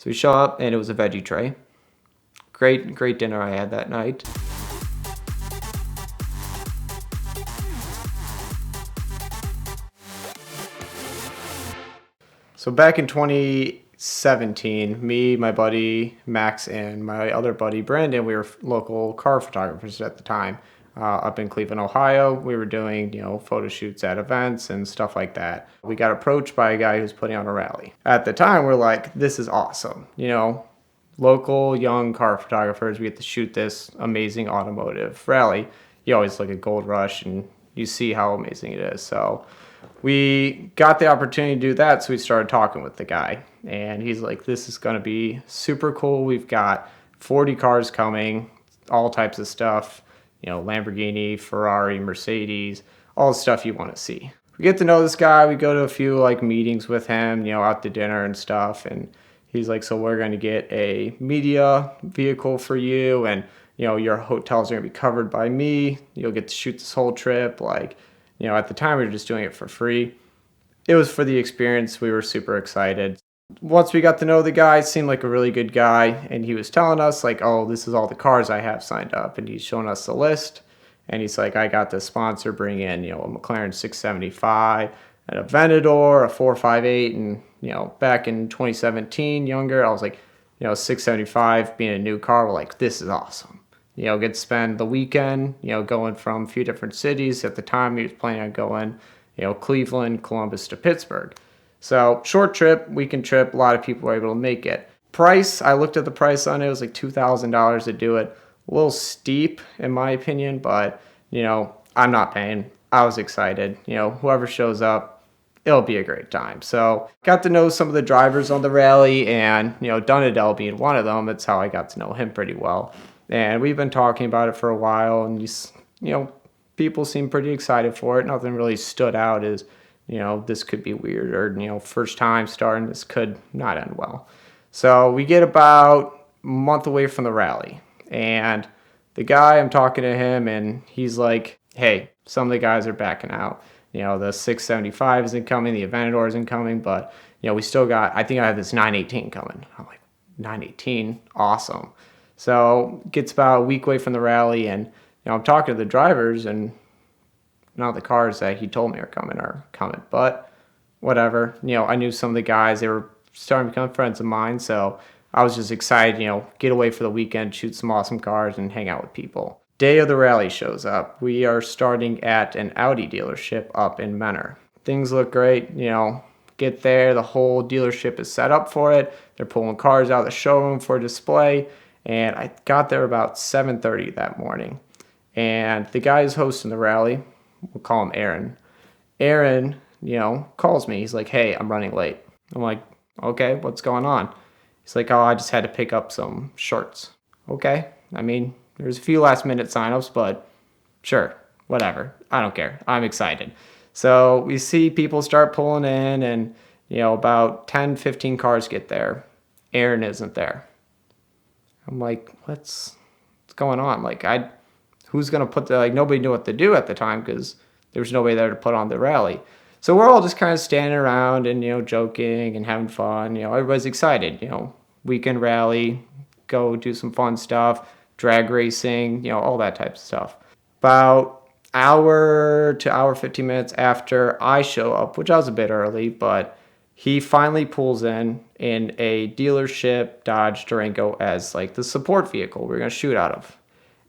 So we show up and it was a veggie tray. Great dinner I had that night. So back in 2017, me, my buddy Max, and my other buddy Brandon, we were local car photographers at the time. Up in Cleveland, Ohio, we were doing, photo shoots at events and stuff like that. We got approached by a guy who's putting on a rally. At the time, we're like, this is awesome. Local young car photographers, we get to shoot this amazing automotive rally. You always look at Gold Rush and you see how amazing it is. So we got the opportunity to do that, so we started talking with the guy. And he's like, this is going to be super cool. We've got 40 cars coming, all types of stuff, Lamborghini, Ferrari, Mercedes, all the stuff you want to see. We get to know this guy. We go to a few meetings with him, out to dinner and stuff. And he's like, so we're going to get a media vehicle for you, and your hotels are going to be covered by me. You'll get to shoot this whole trip. At the time we were just doing it for free. It was for the experience. We were super excited. Once we got to know the guy, seemed like a really good guy, and he was telling us oh, this is all the cars I have signed up, and he's showing us the list, and he's like, I got this sponsor bring in, a McLaren 675, an Aventador, a 458, and back in 2017, younger, I was like, 675 being a new car, we're like, this is awesome. Get to spend the weekend, going from a few different cities. At the time, he was planning on going, Cleveland, Columbus to Pittsburgh. So short trip, weekend trip, a lot of people were able to make it. Price, I looked at the price on it, it was like $2,000 to do it. A little steep in my opinion, but, I'm not paying. I was excited. Whoever shows up, it'll be a great time. So got to know some of the drivers on the rally, and, Dunedell being one of them, that's how I got to know him pretty well. And we've been talking about it for a while, and people seem pretty excited for it. Nothing really stood out as, this could be weird, or, first time starting, this could not end well. So we get about a month away from the rally, and the guy, I'm talking to him, and he's like, hey, some of the guys are backing out. The 675 isn't coming, the Aventador isn't coming, but, we still got, I think I have this 918 coming. I'm like, 918? Awesome. So gets about a week away from the rally, and I'm talking to the drivers, and not the cars that he told me are coming, but whatever. I knew some of the guys, they were starting to become friends of mine, so I was just excited, get away for the weekend, shoot some awesome cars, and hang out with people. Day of the rally shows up. We are starting at an Audi dealership up in Menor. Things look great, get there, the whole dealership is set up for it. They're pulling cars out of the showroom for display. And I got there about 7:30 that morning. And the guy who's hosting the rally, we'll call him Aaron. Aaron, calls me. He's like, hey, I'm running late. I'm like, okay, what's going on? He's like, oh, I just had to pick up some shorts. Okay. I mean, there's a few last minute signups, but sure, whatever. I don't care. I'm excited. So we see people start pulling in, and, about 10, 15 cars get there. Aaron isn't there. I'm like, what's going on? Who's going to put nobody knew what to do at the time because there was nobody there to put on the rally. So we're all just kind of standing around and, joking and having fun. Everybody's excited, weekend rally, go do some fun stuff, drag racing, all that type of stuff. About hour to hour, 15 minutes after I show up, which I was a bit early, but he finally pulls in a dealership Dodge Durango as the support vehicle we're going to shoot out of.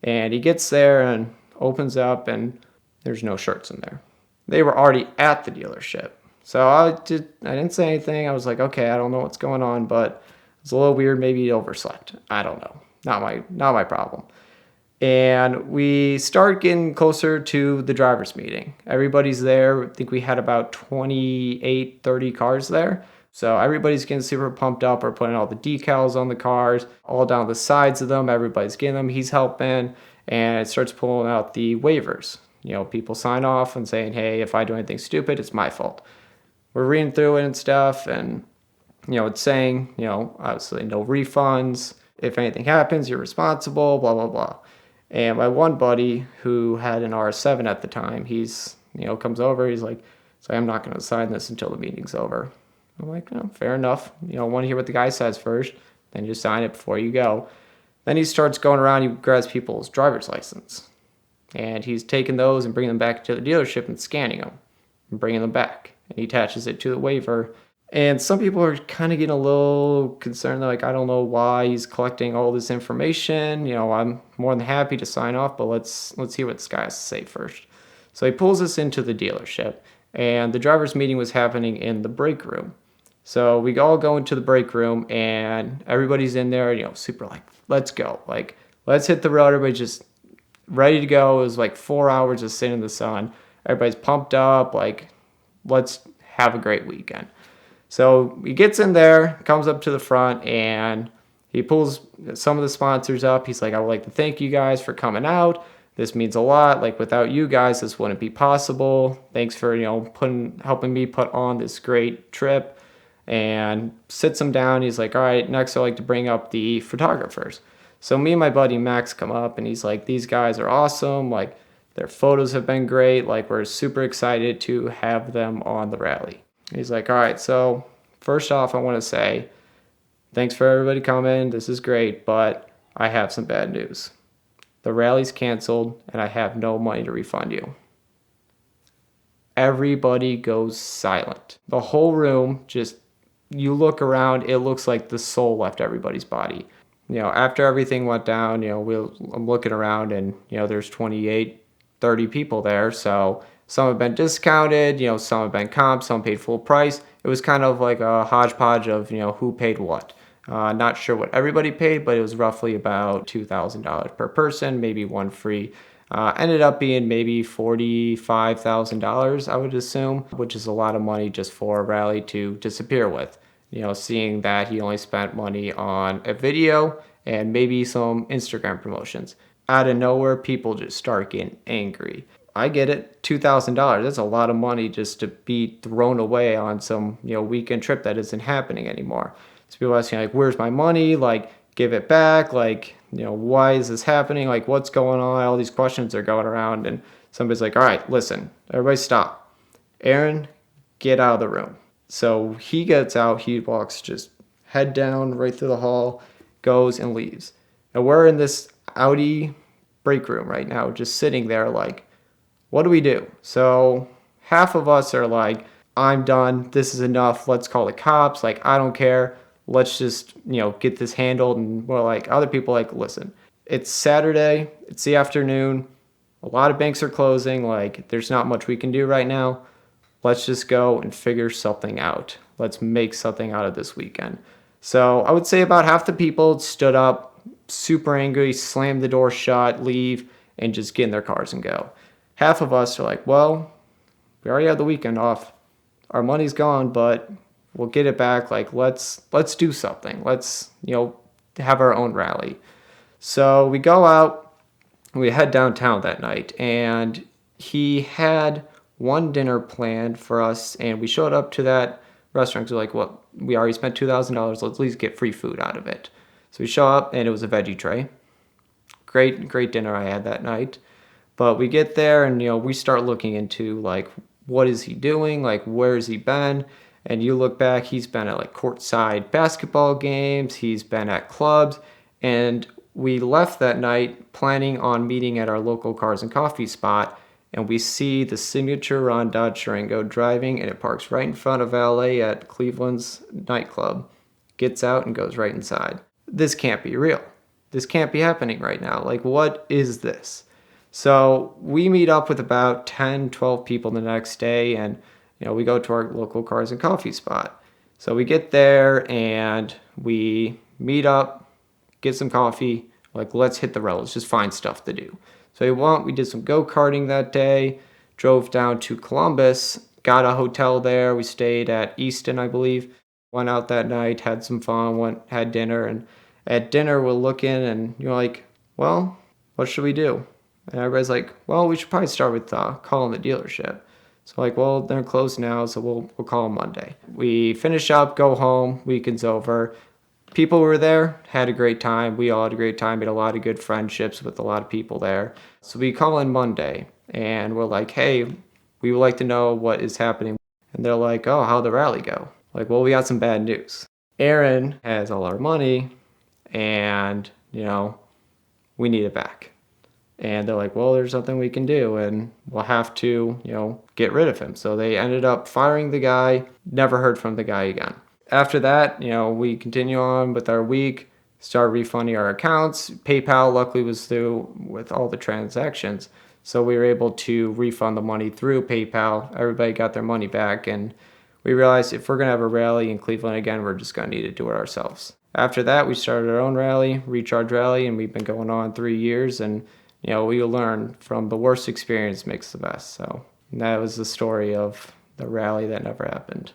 And he gets there and opens up, and there's no shirts in there. They were already at the dealership. So I didn't say anything. I was like, okay, I don't know what's going on, but it's a little weird. Maybe he overslept. I don't know. Not my problem. And we start getting closer to the driver's meeting. Everybody's there. I think we had about 28, 30 cars there. So everybody's getting super pumped up. We're putting all the decals on the cars, all down the sides of them. Everybody's getting them. He's helping. And it starts pulling out the waivers. People sign off and saying, hey, if I do anything stupid, it's my fault. We're reading through it and stuff. And, it's saying, obviously no refunds. If anything happens, you're responsible, blah, blah, blah. And my one buddy who had an RS7 at the time, he's, comes over, he's like, so I'm not going to sign this until the meeting's over. I'm like, oh, fair enough. Want to hear what the guy says first, then just sign it before you go. Then he starts going around, he grabs people's driver's license. And he's taking those and bringing them back to the dealership and scanning them and bringing them back. And he attaches it to the waiver. And some people are kind of getting a little concerned. They're like, I don't know why he's collecting all this information. I'm more than happy to sign off, but let's hear what this guy has to say first. So he pulls us into the dealership, and the driver's meeting was happening in the break room. So we all go into the break room, and everybody's in there, super like, let's go. Like, let's hit the road. Everybody's just ready to go. It was like 4 hours of sitting in the sun. Everybody's pumped up. Like, let's have a great weekend. So he gets in there, comes up to the front, and he pulls some of the sponsors up. He's like, I would like to thank you guys for coming out. This means a lot. Like, without you guys, this wouldn't be possible. Thanks for, helping me put on this great trip. And sits him down. He's like, all right, next I'd like to bring up the photographers. So me and my buddy Max come up, and he's like, these guys are awesome. Like, their photos have been great. Like, we're super excited to have them on the rally. He's like, all right, so first off, I want to say thanks for everybody coming. This is great, but I have some bad news. The rally's canceled, and I have no money to refund you. Everybody goes silent. The whole room just, you look around, it looks like the soul left everybody's body. After everything went down, I'm looking around, and, there's 28, 30 people there, so some have been discounted, some have been comp, some paid full price. It was kind of like a hodgepodge of, who paid what. Not sure what everybody paid, but it was roughly about $2,000 per person, maybe one free. Ended up being maybe $45,000, I would assume, which is a lot of money just for a rally to disappear with. Seeing that he only spent money on a video and maybe some Instagram promotions. Out of nowhere, people just start getting angry. I get it, $2,000. That's a lot of money just to be thrown away on some, weekend trip that isn't happening anymore. So people asking like, where's my money? Like, give it back. Like, why is this happening? Like, what's going on? All these questions are going around, and somebody's like, all right, listen, everybody stop. Aaron, get out of the room. So he gets out, he walks just head down right through the hall, goes and leaves. And we're in this Audi break room right now, just sitting there like, what do we do? So half of us are like, I'm done. This is enough. Let's call the cops. Like, I don't care. Let's just, get this handled. And we're like, other people like, listen, it's Saturday. It's the afternoon. A lot of banks are closing. Like, there's not much we can do right now. Let's just go and figure something out. Let's make something out of this weekend. So I would say about half the people stood up, super angry, slammed the door shut, leave, and just get in their cars and go. Half of us are like, well, we already have the weekend off. Our money's gone, but we'll get it back. Like, let's do something. Let's, have our own rally. So we go out, we head downtown that night, and he had one dinner planned for us, and we showed up to that restaurant. So like, well, we already spent $2,000. Let's at least get free food out of it. So we show up, and it was a veggie tray. Great dinner I had that night. But we get there, and we start looking into like, what is he doing? Like, where has he been? And you look back, he's been at like courtside basketball games. He's been at clubs, and we left that night planning on meeting at our local cars and coffee spot. And we see the signature Ron Dodge Durango driving, and it parks right in front of LA at Cleveland's nightclub. Gets out and goes right inside. This can't be real. This can't be happening right now. Like, what is this? So we meet up with about 10, 12 people the next day, and we go to our local cars and coffee spot. So we get there and we meet up, get some coffee, like, let's hit the road. Let's just find stuff to do. So we did some go-karting that day, drove down to Columbus, got a hotel there. We stayed at Easton, I believe. Went out that night, had some fun, had dinner, and at dinner we're looking, and you're like, well, what should we do? And everybody's like, well, we should probably start with calling the dealership. So like, well, they're closed now, so we'll call them Monday. We finish up, go home, weekend's over. People were there, had a great time. We all had a great time, made a lot of good friendships with a lot of people there. So we call in Monday, and we're like, hey, we would like to know what is happening. And they're like, oh, how'd the rally go? Like, well, we got some bad news. Aaron has all our money and, we need it back. And they're like, well, there's nothing we can do and we'll have to, get rid of him. So they ended up firing the guy, never heard from the guy again. After that, we continue on with our week, start refunding our accounts. PayPal luckily was through with all the transactions. So we were able to refund the money through PayPal. Everybody got their money back. And we realized if we're going to have a rally in Cleveland again, we're just going to need to do it ourselves. After that, we started our own rally, Recharge Rally, and we've been going on 3 years. And, we learn from the worst experience makes the best. So that was the story of the rally that never happened.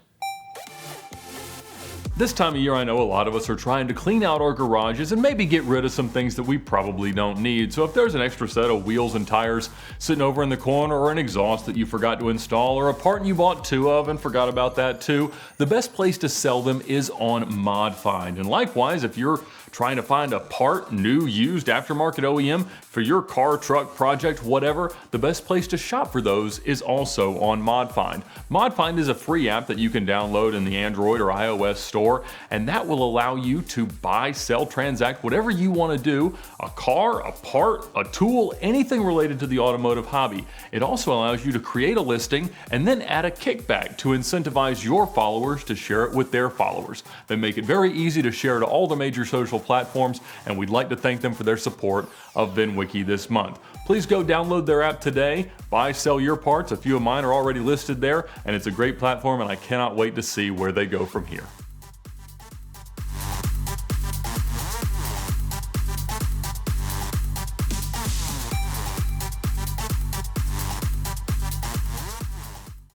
This time of year, I know a lot of us are trying to clean out our garages and maybe get rid of some things that we probably don't need. So if there's an extra set of wheels and tires sitting over in the corner, or an exhaust that you forgot to install, or a part you bought 2 of and forgot about that too, the best place to sell them is on ModFind. And likewise, if you're trying to find a part, new, used, aftermarket OEM for your car, truck, project, whatever, the best place to shop for those is also on ModFind. ModFind is a free app that you can download in the Android or iOS store, and that will allow you to buy, sell, transact whatever you want to do, a car, a part, a tool, anything related to the automotive hobby. It also allows you to create a listing and then add a kickback to incentivize your followers to share it with their followers. They make it very easy to share to all the major social platforms, and we'd like to thank them for their support of VINwiki this month. Please go download their app today, buy, sell your parts. A few of mine are already listed there, and it's a great platform, and I cannot wait to see where they go from here.